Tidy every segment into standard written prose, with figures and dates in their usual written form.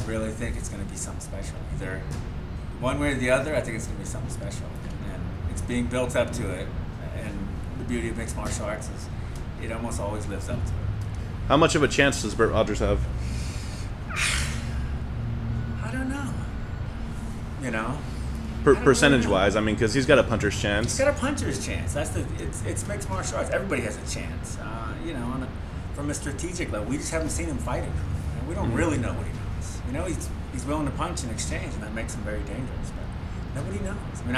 really think it's going to be something special. Either one way or the other, I think it's going to be something special. And it's being built up to it. And the beauty of mixed martial arts is it almost always lives up to it. How much of a chance does Brett Rogers have? I don't know. You know? Percentage-wise, I mean, because he's got a puncher's chance. He's got a puncher's chance. It's mixed martial arts. Everybody has a chance. You know, from a strategic level, we just haven't seen him fighting. And we don't really know what he knows. You know, he's willing to punch in exchange, and that makes him very dangerous. But nobody knows. I mean,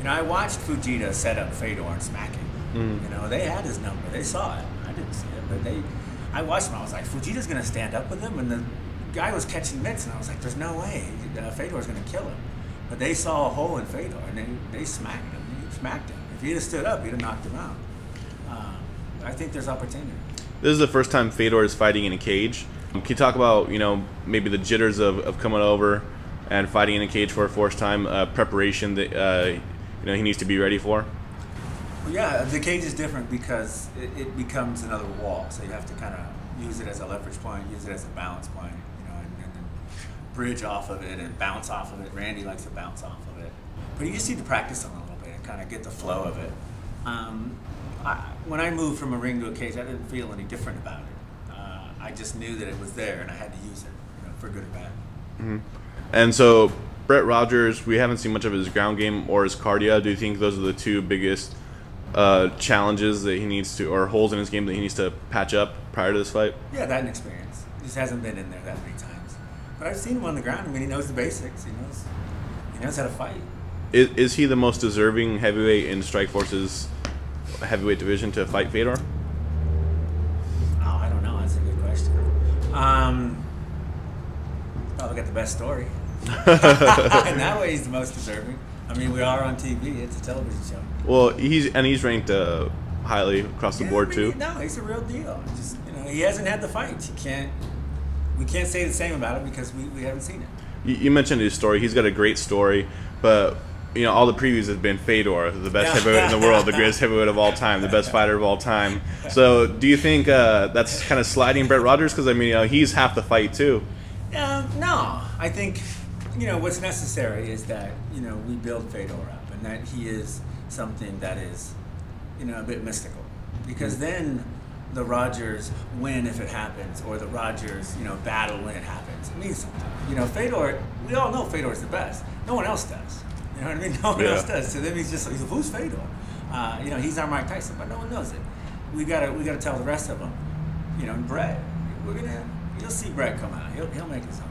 I watched Fujita set up Fedor and smack him. You know, they had his number. They saw it. I didn't see it, but I watched him. I was like, Fujita's going to stand up with him, and the guy was catching mitts, and I was like, there's no way Fedor's going to kill him. But they saw a hole in Fedor, and they smacked him. He smacked him. If he'd have stood up, he'd have knocked him out. I think there's opportunity. This is the first time Fedor is fighting in a cage. Can you talk about, you know, maybe the jitters of coming over and fighting in a cage for a first time, preparation that you know he needs to be ready for? Well, yeah, the cage is different because it becomes another wall. So you have to kind of use it as a leverage point, use it as a balance point, you know, and then bridge off of it and bounce off of it. Randy likes to bounce off of it. But you just need to practice on it a little bit and kind of get the flow of it. When I moved from a ring to a cage, I didn't feel any different about it. I just knew that it was there and I had to use it, you know, for good or bad. Mm-hmm. And so Brett Rogers, we haven't seen much of his ground game or his cardio. Do you think those are the two biggest challenges that he needs to, or holes in his game that he needs to patch up prior to this fight? Yeah, that and experience. He just hasn't been in there that many times. But I've seen him on the ground. I mean, he knows the basics. He knows how to fight. Is he the most deserving heavyweight in Strikeforce's heavyweight division to fight Fedor? Oh, I don't know. That's a good question. Probably got the best story. And that way, he's the most deserving. I mean, we are on TV. It's a television show. Well, he's ranked highly across the board too. No, he's a real deal. Just, you know, he hasn't had the fights. We can't say the same about it because we haven't seen it. You mentioned his story. He's got a great story, but you know all the previews have been Fedor, the best heavyweight in the world, the greatest heavyweight of all time, the best fighter of all time. So, do you think that's kind of sliding Brett Rogers? Because I mean, you know, he's half the fight too. No, I think, you know, what's necessary is that, you know, we build Fedor up and that he is something that is, you know, a bit mystical. Because then the Rogers win if it happens, or the Rogers, you know, battle when it happens. It means something. You know, Fedor, we all know Fedor is the best. No one else does. You know what I mean? No one else does. So then he's like, who's Fedor? You know, he's our Mike Tyson, but no one knows it. We gotta tell the rest of them. You know, Brett, you'll see Brett come out. He'll make his own.